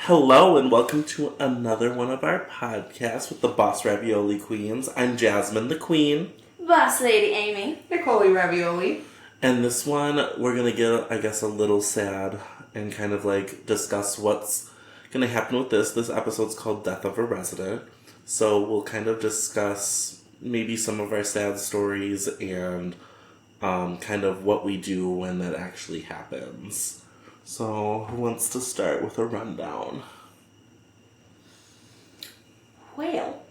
Hello and welcome to another one of our podcasts with the Boss Ravioli Queens. I'm Jasmine the Queen. Boss Lady Amy. Nicole Ravioli. And this one, we're going to get, I guess, a little sad and kind of like discuss what's going to happen with this. This episode's called Death of a Resident. So we'll kind of discuss maybe some of our sad stories and kind of what we do when that actually happens. So, who wants to start with a rundown? Well,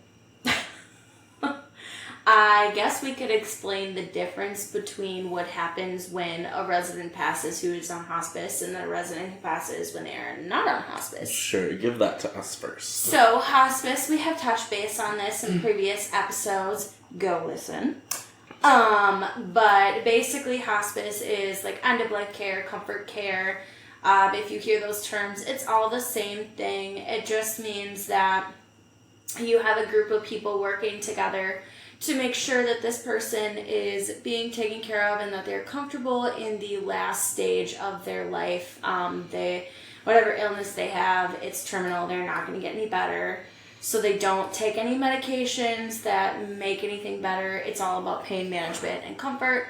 I guess we could explain the difference between what happens when a resident passes who is on hospice and a resident who passes when they are not on hospice. Sure, give that to us first. So, hospice, we have touched base on this in previous episodes. Go listen. But basically hospice is like end-of-life care, comfort care. If you hear those terms, it's all the same thing. It just means that you have a group of people working together to make sure that this person is being taken care of and that they're comfortable in the last stage of their life. Whatever illness they have, it's terminal. They're not going to get any better. So they don't take any medications that make anything better. It's all about pain management and comfort.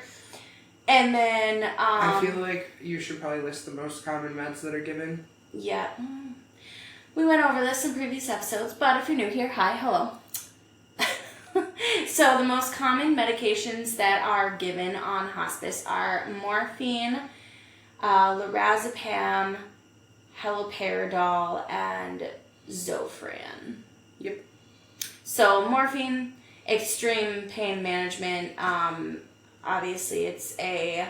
And then... I feel like you should probably list the most common meds that are given. Yeah. We went over this in previous episodes, but if you're new here, hi, hello. So the most common medications that are given on hospice are morphine, lorazepam, haloperidol, and Zofran. Yep. So morphine, extreme pain management. Obviously, it's a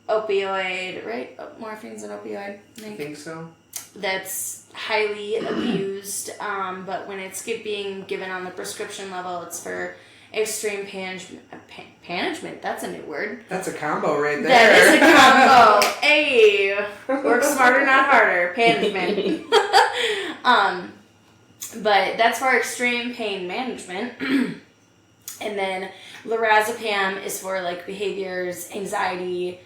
opioid, right? Morphine's an opioid. I think so. That's highly abused, but when it's being given on the prescription level, it's for extreme management. That's a new word. That's a combo right there. That is a combo. Hey, work smarter, not harder. Management. But that's for extreme pain management. And then lorazepam is for like behaviors, anxiety,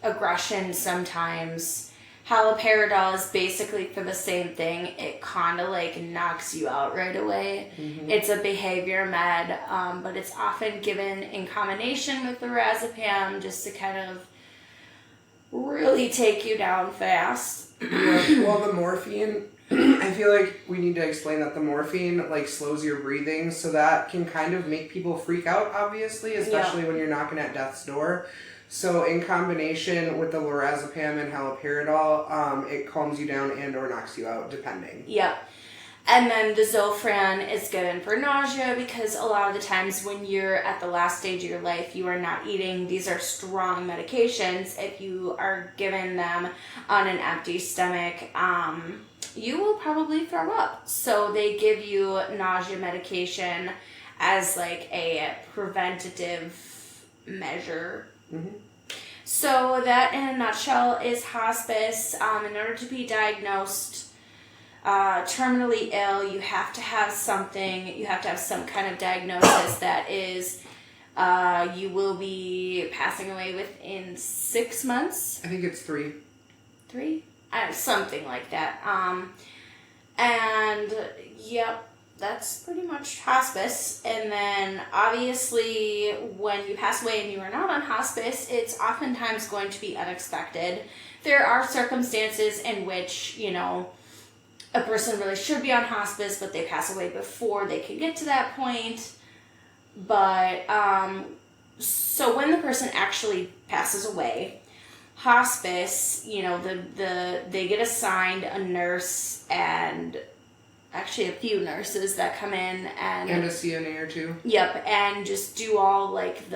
aggression sometimes. Haloperidol is basically for the same thing. It kind of like knocks you out right away. Mm-hmm. It's a behavior med, but it's often given in combination with lorazepam just to kind of really take you down fast. Yeah, well, the morphine, I feel like we need to explain that the morphine like slows your breathing, so that can kind of make people freak out, obviously, especially when you're knocking at death's door. So in combination with the lorazepam and haloperidol, it calms you down and or knocks you out, depending. Yep. And then the Zofran is given for nausea because a lot of the times when you're at the last stage of your life, you are not eating. These are strong medications. If you are given them on an empty stomach, you will probably throw up. So they give you nausea medication as like a preventative measure. Mm-hmm. So that in a nutshell is hospice. In order to be diagnosed terminally ill, you have to have something, you have to have some kind of diagnosis that is, you will be passing away within 6 months. I think it's 3. 3? Something like that. And, yep, that's pretty much hospice. And then, obviously, when you pass away and you are not on hospice, it's oftentimes going to be unexpected. There are circumstances in which, you know, a person really should be on hospice, but they pass away before they can get to that point. But, so when the person actually passes away, hospice, you know, they get assigned a nurse and actually a few nurses that come in and a CNA or 2. Yep, and just do all like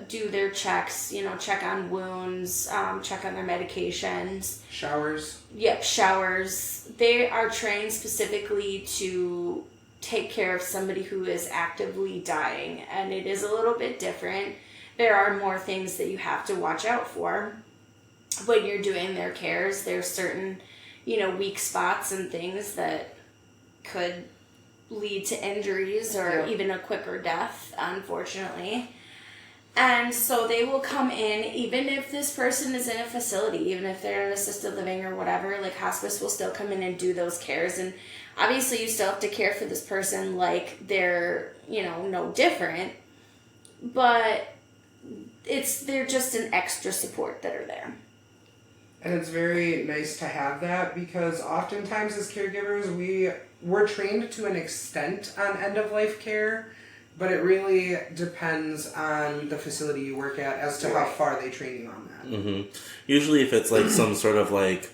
do their checks, you know, check on wounds, check on their medications. Showers. Yep, showers. They are trained specifically to take care of somebody who is actively dying, and it is a little bit different. There are more things that you have to watch out for when you're doing their cares. There's certain, you know, weak spots and things that could lead to injuries or even a quicker death, unfortunately. And so they will come in, even if this person is in a facility, even if they're in assisted living or whatever, like hospice will still come in and do those cares. And obviously you still have to care for this person like they're, no different. But they're just an extra support that are there. And it's very nice to have that because oftentimes as caregivers, we're trained to an extent on end-of-life care, but it really depends on the facility you work at as to how far they train you on that. Mm-hmm. Usually if it's like some sort of like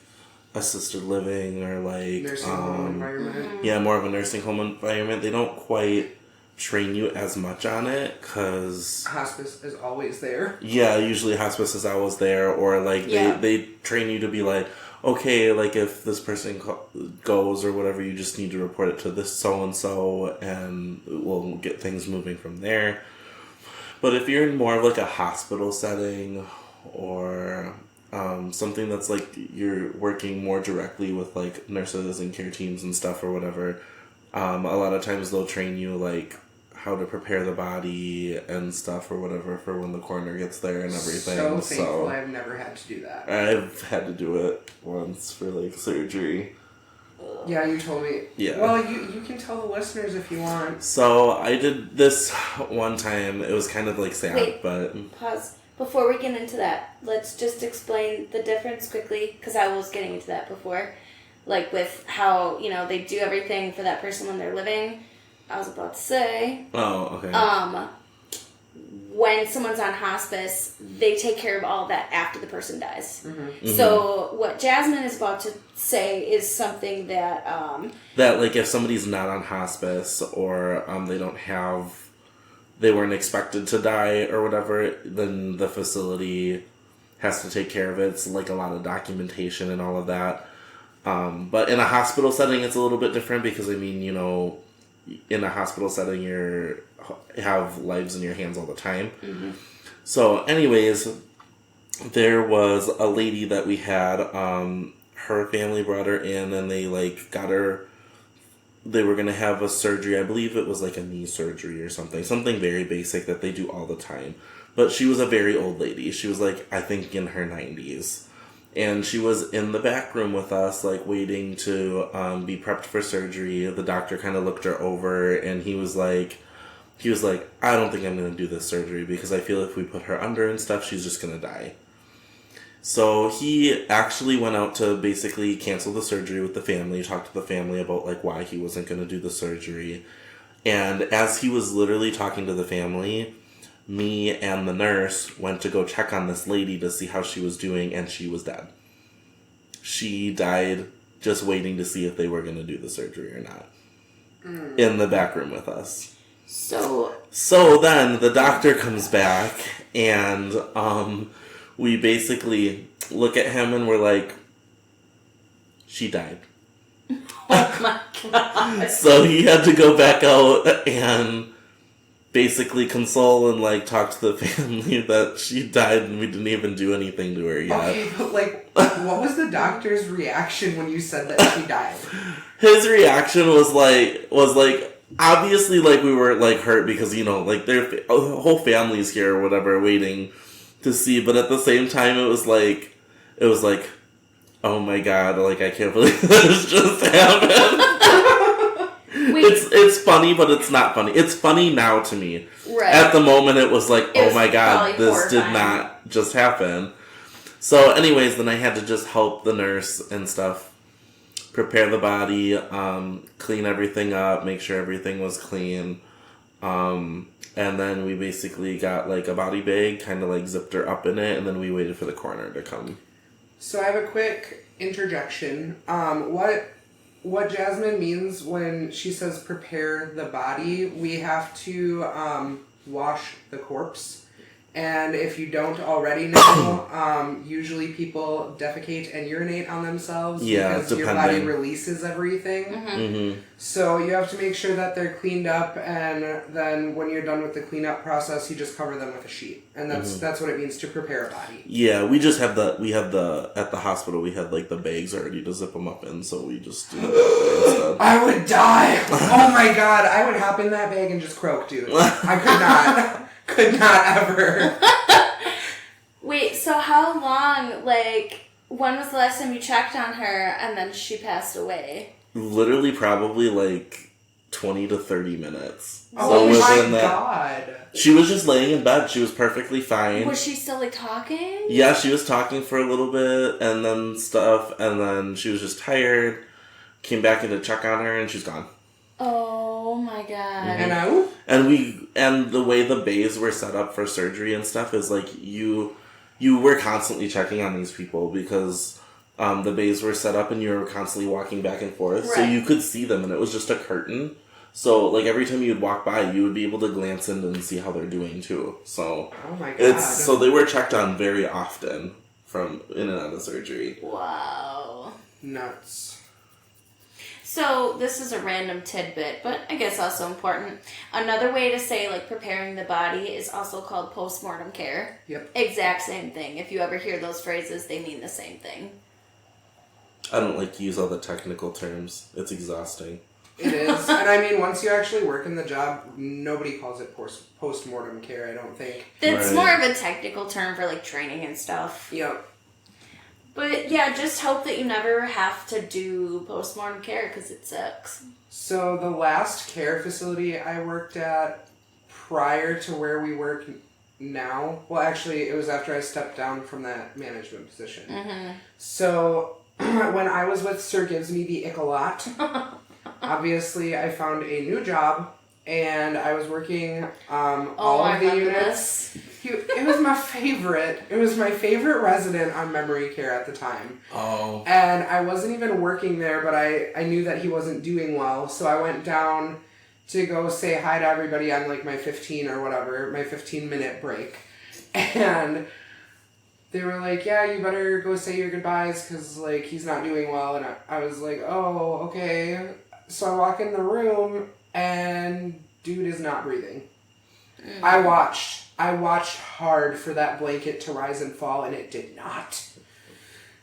assisted living or like... nursing home environment. Yeah, more of a nursing home environment, they don't quite train you as much on it because... hospice is always there. Yeah, usually hospice is always there, or like they train you to be like, okay, like if this person goes or whatever, you just need to report it to this so-and-so and we'll get things moving from there. But if you're in more of like a hospital setting or something that's like you're working more directly with like nurses and care teams and stuff or whatever, a lot of times they'll train you like how to prepare the body and stuff or whatever for when the coroner gets there and everything. So thankful I've never had to do that. I've had to do it once for like surgery. Yeah, you told me. Yeah. Well, you can tell the listeners if you want. So I did this one time. It was kind of like sad, Wait, but... Pause. Before we get into that, let's just explain the difference quickly, because I was getting into that before. Like with how, they do everything for that person when they're living. I was about to say... Oh, okay. When someone's on hospice, they take care of all of that after the person dies. Mm-hmm. Mm-hmm. So what Jasmine is about to say is something that... that, like, if somebody's not on hospice or they weren't expected to die or whatever, then the facility has to take care of it. It's, like, a lot of documentation and all of that. But in a hospital setting, it's a little bit different because, I mean, in a hospital setting, you have lives in your hands all the time. Mm-hmm. So, anyways, there was a lady that we had. Her family brought her in, and they got her. They were gonna have a surgery. I believe it was like a knee surgery or something very basic that they do all the time. But she was a very old lady. She was I think in her 90s. And she was in the back room with us, waiting to be prepped for surgery. The doctor kind of looked her over, and he was like, I don't think I'm going to do this surgery because I feel if we put her under and stuff, she's just going to die. So he actually went out to basically cancel the surgery with the family, talk to the family about why he wasn't going to do the surgery. And as he was literally talking to the family, me and the nurse went to go check on this lady to see how she was doing, and she was dead. She died just waiting to see if they were going to do the surgery or not. In the back room with us. So then the doctor comes back, and we basically look at him and we're like, she died. Oh my God. So he had to go back out and basically console and talk to the family that she died, and we didn't even do anything to her yet. Okay, but what was the doctor's reaction when you said that she died? His reaction was obviously we were hurt because their whole family's here or whatever waiting to see, but at the same time it was oh my God, I can't believe this just happened. It's funny, but it's not funny. It's funny now to me. Right. At the moment, it was oh my God, this horrifying. did not just happen. So anyways, then I had to just help the nurse and stuff prepare the body, clean everything up, make sure everything was clean. And then we basically got a body bag, kind of zipped her up in it, and then we waited for the coroner to come. So I have a quick interjection. What Jasmine means when she says prepare the body, we have to wash the corpse. And if you don't already know, usually people defecate and urinate on themselves because your body releases everything. Mm-hmm. Mm-hmm. So you have to make sure that they're cleaned up, and then when you're done with the cleanup process, you just cover them with a sheet. And that's what it means to prepare a body. Yeah, we just have at the hospital, we had the bags already to zip them up in, so we just do that way instead. I would die! Oh my God, I would hop in that bag and just croak, dude. I could not. Could not ever. Wait, so how long, like, when was the last time you checked on her and then she passed away? Literally probably like 20 to 30 minutes. Oh within my God. She was just laying in bed. She was perfectly fine. Was she still, like, talking? Yeah, she was talking for a little bit and then stuff, and then she was just tired. Came back in to check on her, and she's gone. Oh my God. And the way the bays were set up for surgery and stuff is like you were constantly checking on these people because the bays were set up and you were constantly walking back and forth, so you could see them, and it was just a curtain. So like every time you'd walk by, you would be able to glance in and see how they're doing too. So oh my God. so they were checked on very often from in and out of surgery. Wow. Nuts. So, this is a random tidbit, but I guess also important. Another way to say, like, preparing the body is also called postmortem care. Yep. Exact same thing. If you ever hear those phrases, they mean the same thing. I don't like to use all the technical terms. It's exhausting. It is. And I mean, once you actually work in the job, nobody calls it post-mortem care, I don't think. It's more of a technical term for, like, training and stuff. Yep. But yeah, just hope that you never have to do postmortem care because it sucks. So the last care facility I worked at prior to where we work now, well actually it was after I stepped down from that management position. Mm-hmm. So when I was with Sir Gives Me the Ick a Lot, obviously I found a new job and I was working all of the units. It was my favorite. It was my favorite resident on memory care at the time. Oh. And I wasn't even working there, but I knew that he wasn't doing well. So I went down to go say hi to everybody on like my 15-minute break. And they were like, yeah, you better go say your goodbyes because like he's not doing well. And I was like, oh, okay. So I walk in the room and dude is not breathing. Mm. I watched hard for that blanket to rise and fall, and it did not.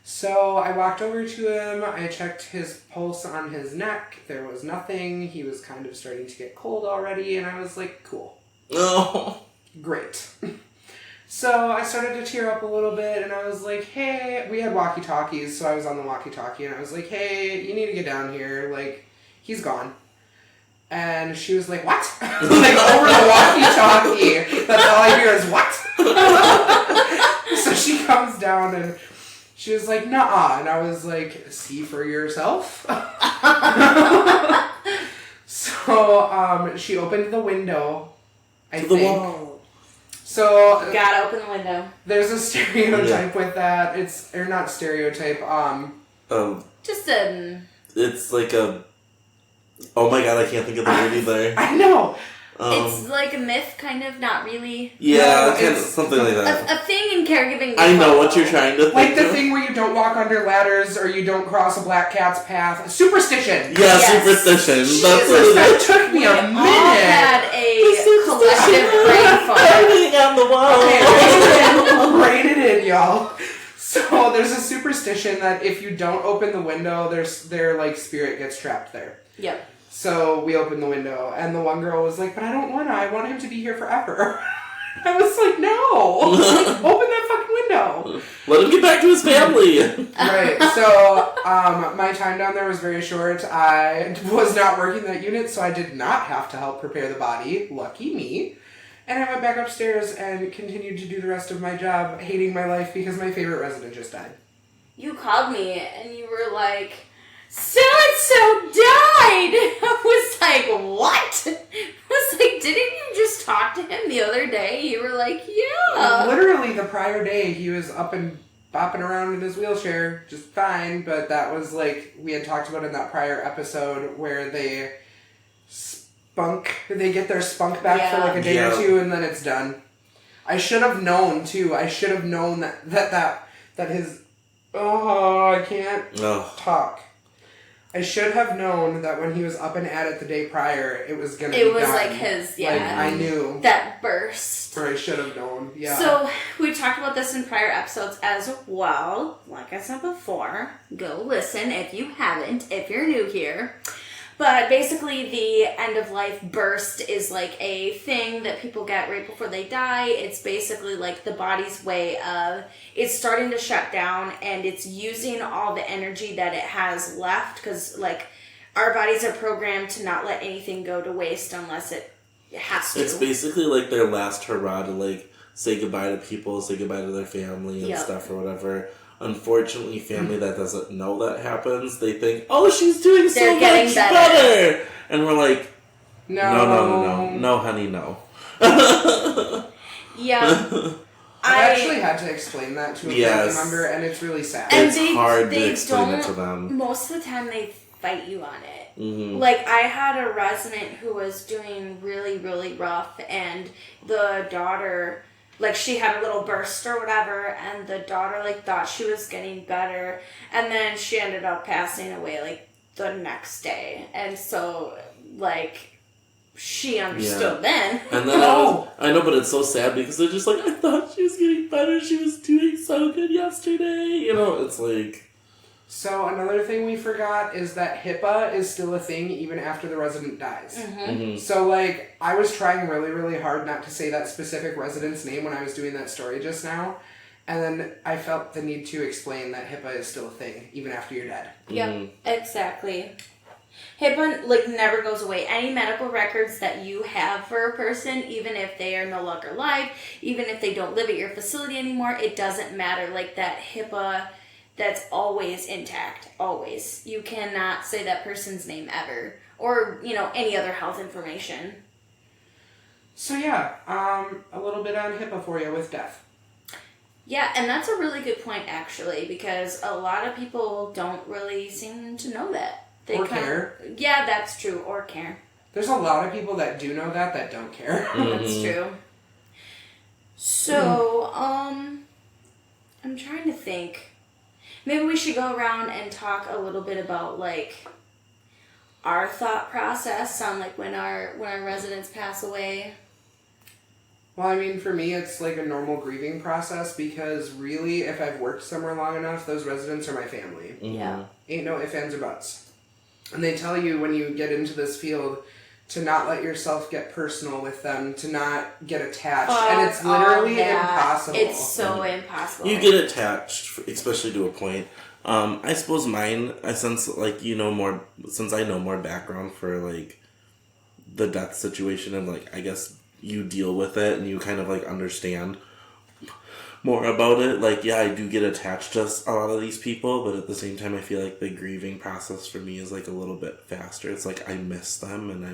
So I walked over to him. I checked his pulse on his neck. There was nothing. He was kind of starting to get cold already, and I was like, cool. Oh. Great. So I started to tear up a little bit, and I was like, hey, we had walkie-talkies, so I was on the walkie-talkie, and I was like, hey, you need to get down here. Like, he's gone. And she was like, what? Like, over the walkie-talkie. That's all I hear is, what? So she comes down and she was like, nuh-uh. And I was like, see for yourself? So, she opened the window, I think. Wall. So... Gotta open the window. There's a stereotype with that. Or not stereotype, Just It's like a... Oh my god, I can't think of the word either. I know. It's like a myth, kind of, not really. Yeah, kind of, something like that. A thing in caregiving. I know what you're trying to think like the of. thing where you don't walk under ladders or you don't cross a black cat's path. Superstition. Yeah, yes. Superstition. Jesus, that's what it is. That took me a minute. All had a collective brain fart. Hanging on the wall. Okay, write it in, y'all. So there's a superstition that if you don't open the window, their like spirit gets trapped there. Yep. So we opened the window, and the one girl was like, but I don't want to. I want him to be here forever. I was like, no. Open that fucking window. Let him get back to his family. Right. So my time down there was very short. I was not working that unit, so I did not have to help prepare the body. Lucky me. And I went back upstairs and continued to do the rest of my job, hating my life because my favorite resident just died. You called me, and you were like... So-and-so died! I was like, what? I was like, didn't you just talk to him the other day? You were like, yeah. Literally the prior day, he was up and bopping around in his wheelchair just fine, but that was like, we had talked about in that prior episode where they get their spunk back for like a day or two and then it's done. I should have known too. I should have known that his... Oh, I can't talk. I should have known that when he was up and at it the day prior, it was going to be done. It was like his, Like, I knew. That burst. Or I should have known, yeah. So, we talked about this in prior episodes as well. Like I said before, go listen if you haven't, if you're new here. But basically, the end of life burst is like a thing that people get right before they die. It's basically like the body's way of it's starting to shut down and it's using all the energy that it has left because like our bodies are programmed to not let anything go to waste unless it has to. It's basically like their last hurrah to like say goodbye to people, say goodbye to their family and stuff or whatever. Unfortunately, family that doesn't know that happens, they think, oh, she's doing so much better. And we're like, no, honey, no. Yeah. I actually had to explain that to a family member, and it's really sad. And it's hard to explain it to them. Most of the time, they fight you on it. Mm-hmm. Like, I had a resident who was doing really, really rough, and the daughter... Like, she had a little burst or whatever, and the daughter, like, thought she was getting better, and then she ended up passing away, like, the next day. And so, like, she understood then. And then I know, but it's so sad because they're just like, I thought she was getting better, she was doing so good yesterday. You know, it's like... So another thing we forgot is that HIPAA is still a thing even after the resident dies. Mm-hmm. Mm-hmm. So, like, I was trying really, really hard not to say that specific resident's name when I was doing that story just now. And then I felt the need to explain that HIPAA is still a thing even after you're dead. Yep, exactly. HIPAA, like, never goes away. Any medical records that you have for a person, even if they are no longer alive, even if they don't live at your facility anymore, it doesn't matter. Like, that HIPAA... That's always intact. Always. You cannot say that person's name ever. Or, you know, any other health information. So yeah, a little bit on HIPAA for you with death. Yeah, and that's a really good point, actually, because a lot of people don't really seem to know that. Or care. Yeah, that's true. Or care. There's a lot of people that do know that don't care. Mm-hmm. That's true. So, I'm trying to think... Maybe we should go around and talk a little bit about, like, our thought process on, like, when our residents pass away. Well, I mean, for me, it's like a normal grieving process because really, if I've worked somewhere long enough, those residents are my family. Mm-hmm. Yeah. Ain't no ifs, ands, or buts. And they tell you when you get into this field to not let yourself get personal with them, to not get attached. And it's literally impossible. It's so impossible. You get attached, especially to a point. I suppose mine, since I know more background for, like, the death situation and, like, I guess you deal with it and you kind of, like, understand more about it. Like, yeah, I do get attached to a lot of these people, but at the same time, I feel like the grieving process for me is, like, a little bit faster. It's like I miss them and I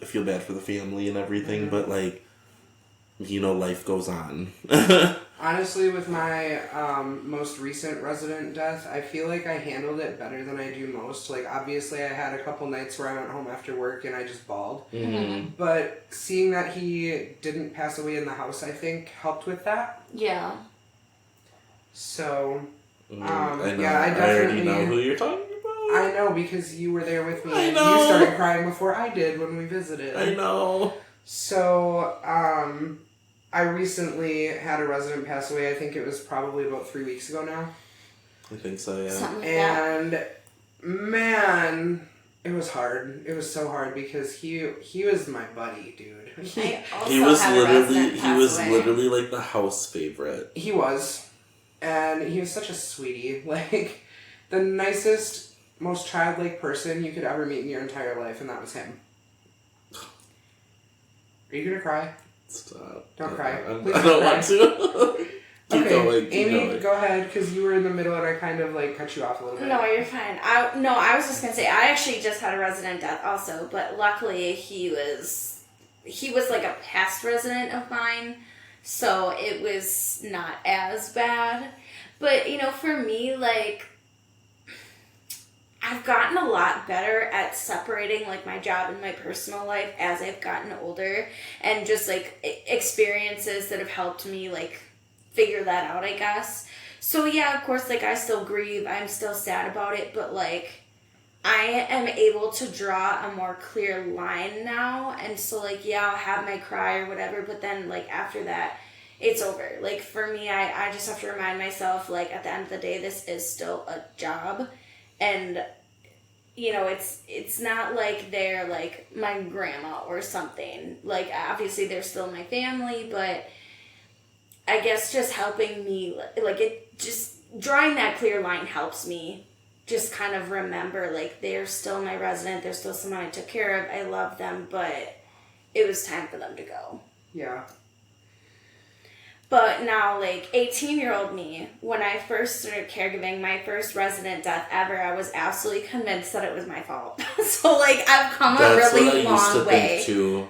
feel bad for the family and everything, but, like, you know, life goes on. Honestly, with my most recent resident death, I feel like I handled it better than I do most. Like, obviously, I had a couple nights where I went home after work and I just bawled. Mm-hmm. But seeing that he didn't pass away in the house, I think, helped with that. Yeah. So, I know. yeah, I already know who you're talking about. I know, because you were there with me. I and know. You started crying before I did when we visited. I know. So, I recently had a resident pass away. I think it was probably about 3 weeks ago now. I think so, yeah. Something like And, man, it was hard. It was so hard because he was my buddy, dude. I also He was had a resident literally pass away. like the house favorite. He was. And he was such a sweetie. Like, the nicest, most childlike person you could ever meet in your entire life, and that was him. Are you gonna cry? Stop. Don't cry. I Please don't don't want to. Keep Okay, going, keep Amy, going. go ahead, because you were in the middle and I kind of, like, cut you off a little bit. No, you're fine. I was just gonna say I actually just had a resident death also, but luckily he was like a past resident of mine, so it was not as bad. But, you know, for me, like, I've gotten a lot better at separating, like, my job and my personal life as I've gotten older, and just, like, experiences that have helped me, like, figure that out, I guess. So, yeah, of course, like, I still grieve, I'm still sad about it, but, like, I am able to draw a more clear line now, and so, like, yeah, I'll have my cry or whatever, but then, like, after that, it's over. Like, for me, I just have to remind myself, like, at the end of the day, this is still a job, and you know, it's not like they're like my grandma or something. Like, obviously they're still my family, but I guess just helping me, like, it just drawing that clear line helps me just kind of remember, like, they're still my resident, they're still someone I took care of, I love them, but it was time for them to go. Yeah. But now, like, 18-year-old me, when I first started caregiving, my first resident death ever, I was absolutely convinced that it was my fault. So, like, I've come a really long way. Think too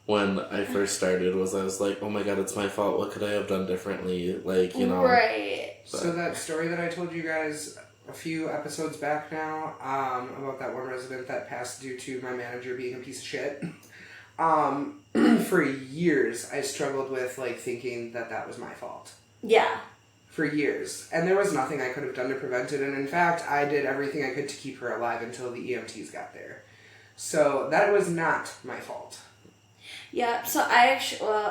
when I first started. I was like, oh my god, it's my fault. What could I have done differently? Like, you know. Right. So that story that I told you guys a few episodes back now, about that one resident that passed due to my manager being a piece of shit. For years, I struggled with, like, thinking that was my fault. Yeah. For years. And there was nothing I could have done to prevent it. And in fact, I did everything I could to keep her alive until the EMTs got there. So that was not my fault. Yeah, so I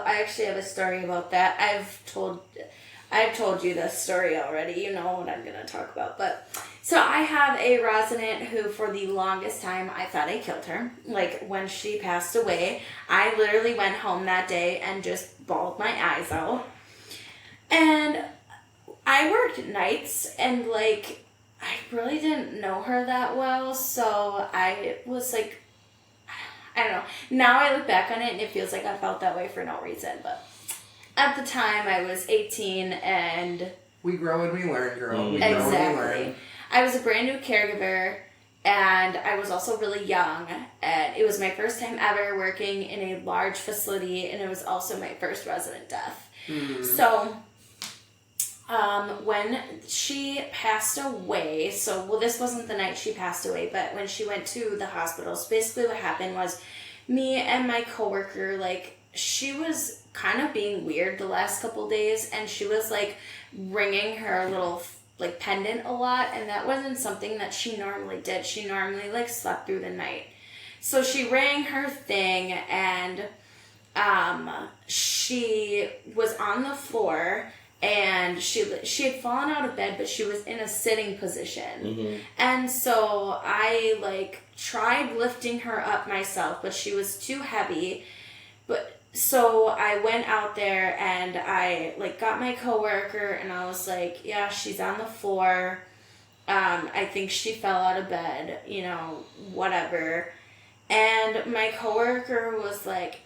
actually have a story about that. I've told you this story already. You know what I'm going to talk about. But so I have a resident who, for the longest time, I thought I killed her. Like, when she passed away, I literally went home that day and just bawled my eyes out. And I worked nights, and, like, I really didn't know her that well, so I was like, I don't know. Now I look back on it, and it feels like I felt that way for no reason, but at the time, I was 18, and... We grow and we learn, girl. We exactly. grow and we learn. I was a brand new caregiver, and I was also really young, and it was my first time ever working in a large facility, and it was also my first resident death. Mm-hmm. So, when she passed away, this wasn't the night she passed away, but when she went to the hospital, so basically what happened was me and my coworker, like, she was kind of being weird the last couple days, and she was, like, ringing her little, like, pendant a lot, and that wasn't something that she normally did. She normally, like, slept through the night. So she rang her thing, and she was on the floor, and she had fallen out of bed, but she was in a sitting position. Mm-hmm. And so I, like, tried lifting her up myself, but she was too heavy. So I went out there, and I, like, got my coworker, and I was like, yeah, she's on the floor. I think she fell out of bed, you know, whatever. And my coworker was like,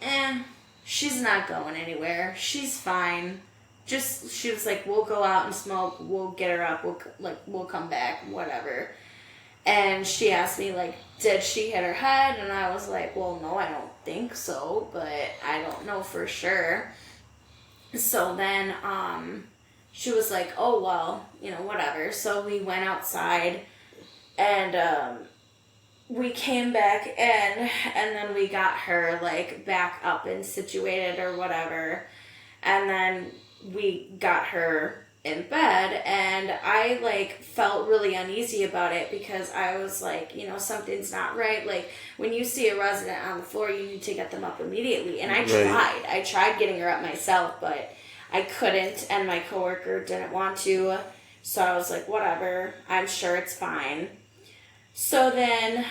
she's not going anywhere. She's fine. She was like, we'll go out and smoke. We'll get her up. We'll come back, whatever. And she asked me, like, did she hit her head? And I was like, well, no, I don't think so, but I don't know for sure. So then she was like, oh, well, you know, whatever. So we went outside, and we came back in, and then we got her, like, back up and situated or whatever. And then we got her in bed, and I, like, felt really uneasy about it because I was like, you know, something's not right. Like, when you see a resident on the floor, you need to get them up immediately. And I tried getting her up myself, but I couldn't, and my coworker didn't want to. So I was like, whatever, I'm sure it's fine. So then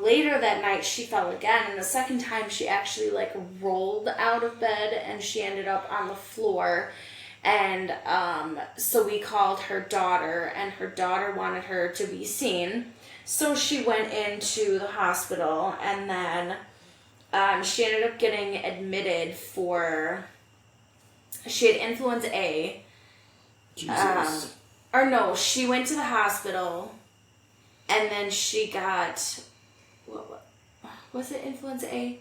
later that night she fell again, and the second time she actually, like, rolled out of bed, and she ended up on the floor. And so we called her daughter, and her daughter wanted her to be seen. So she went into the hospital, and then she ended up getting admitted she had influenza A. Jesus. She went to the hospital, and then she got, what was it, influenza A?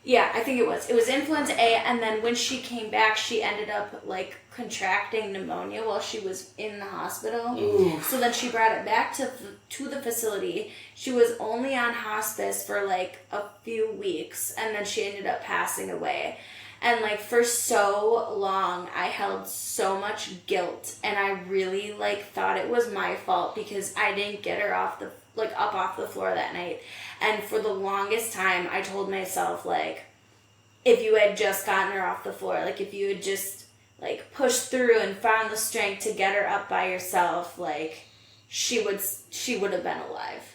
Yeah, I think it was. It was influenza A, and then when she came back, she ended up, like, contracting pneumonia while she was in the hospital. Ooh. So then she brought it back to the facility. She was only on hospice for, like, a few weeks, and then she ended up passing away. And, like, for so long, I held so much guilt, and I really, like, thought it was my fault because I didn't get her up off the floor that night. And for the longest time, I told myself, like, if you had just gotten her off the floor, like, if you had just, like, pushed through and found the strength to get her up by yourself, like, she would have been alive.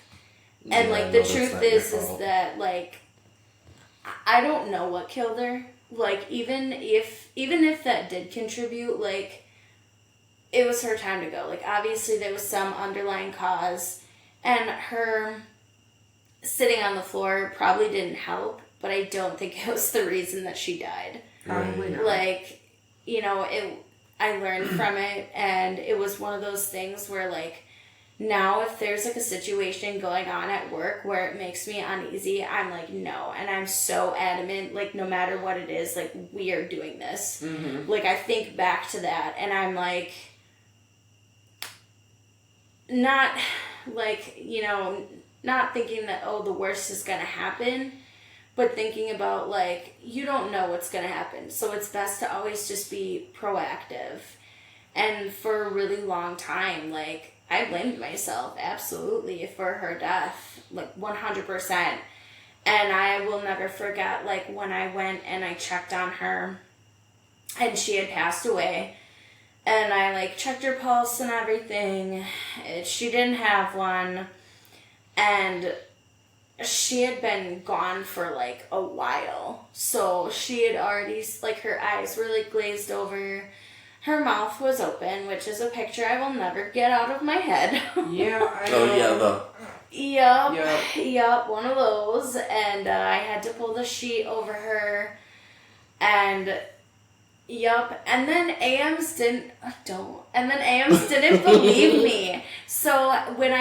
And, Yeah, like, no, the that's truth not your is fault. that, like, I don't know what killed her. Like, even if that did contribute, like, it was her time to go. Like, obviously there was some underlying cause, and her sitting on the floor probably didn't help, but I don't think it was the reason that she died. Probably not. Like, you know, I learned from it, and it was one of those things where, like, now if there's, like, a situation going on at work where it makes me uneasy, I'm like, no. And I'm so adamant, like, no matter what it is, like, we are doing this. Mm-hmm. Like, I think back to that, and I'm like, not, like, you know, not thinking that, oh, the worst is gonna happen, but thinking about, like, you don't know what's gonna happen. So it's best to always just be proactive. And for a really long time, like, I blamed myself, absolutely, for her death, like, 100%. And I will never forget, like, when I went and I checked on her, and she had passed away, and I, like, checked her pulse and everything. She didn't have one, and she had been gone for, like, a while. So she had already, like, her eyes were, like, glazed over. Her mouth was open, which is a picture I will never get out of my head. Yeah, I know. Oh, yeah, Yup, one of those. And I had to pull the sheet over her. And, yup. And then AMs didn't believe me. So when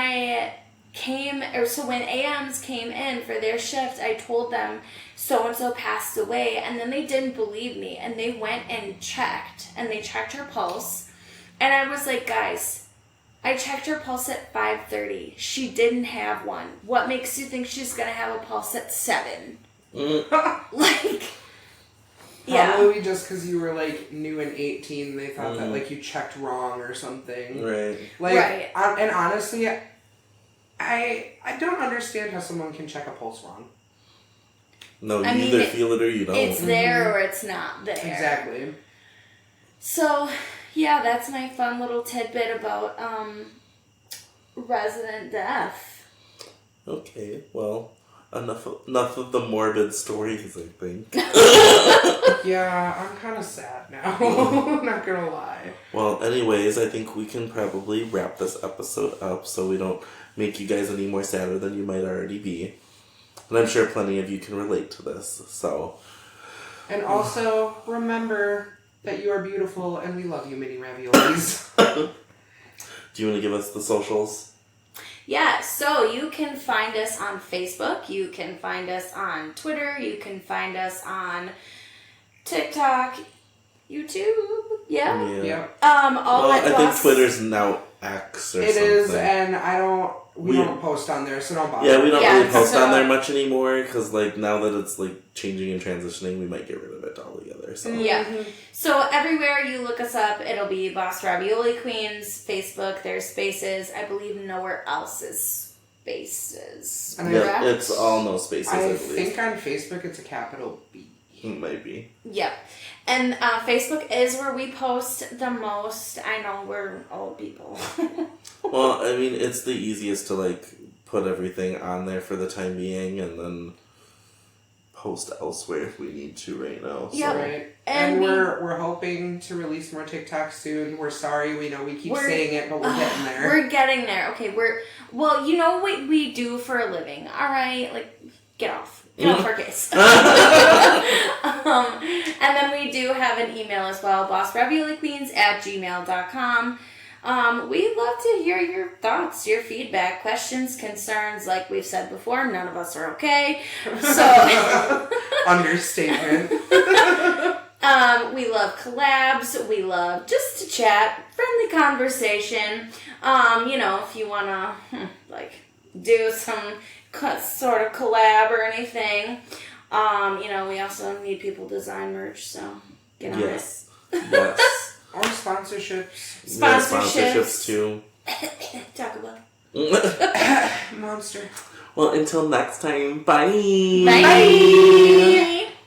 when AMs came in for their shift, I told them so-and-so passed away, and then they didn't believe me, and they went and checked her pulse, and I was like, guys, I checked her pulse at 5:30. She didn't have one. What makes you think she's gonna have a pulse at 7? Like, yeah. Probably just because you were, like, new and 18, they thought that, like, you checked wrong or something. Right. Like, Right. And honestly, I don't understand how someone can check a pulse wrong. No, I you mean, either feel it or you don't. It's there or it's not there. Exactly. So, yeah, that's my fun little tidbit about resident death. Okay, well, enough of the morbid stories, I think. Yeah, I'm kind of sad now. I'm not gonna lie. Well, anyways, I think we can probably wrap this episode up so we don't make you guys any more sadder than you might already be. And I'm sure plenty of you can relate to this, so... And also, remember that you are beautiful and we love you, mini raviolis. Do you want to give us the socials? Yeah, so you can find us on Facebook, you can find us on Twitter, you can find us on TikTok, YouTube, yeah. Yep. All at I think Boss- Twitter's now X or It something. is, and we We- don't post on there, so don't bother. Yeah, we don't really post so- on there much anymore, because, like, now that it's, like, changing and transitioning, we might get rid of it altogether, so... Yeah. So everywhere you look us up, it'll be Boss Ravioli Queens, Facebook, there's spaces. I believe nowhere else is spaces. And Yeah, correct? it's all no spaces, I I believe. think on Facebook it's a capital B. It might be. Yep. And Facebook is where we post the most. I know we're old people. Well, I mean, it's the easiest to, like, put everything on there for the time being, and then post elsewhere if we need to right now. So. Yep. Right. And And we- we're hoping to release more TikToks soon. We're sorry, we know we keep We're- saying it, but we're getting there. We're getting there. Okay, well, you know what we do for a living, alright? Like, get off. Get off our case. And then we do have an email as well, bossravioliqueens@gmail.com. We'd love to hear your thoughts, your feedback, questions, concerns. Like we've said before, none of us are okay. So Understatement. we love collabs. We love just to chat, friendly conversation. If you wanna do some sort of collab or anything. We also need people to design merch, so get on Yes. Yes. Or sponsorships. it. Yeah, sponsorships too. Taco Bell. Monster. Well, until next time, bye. Bye.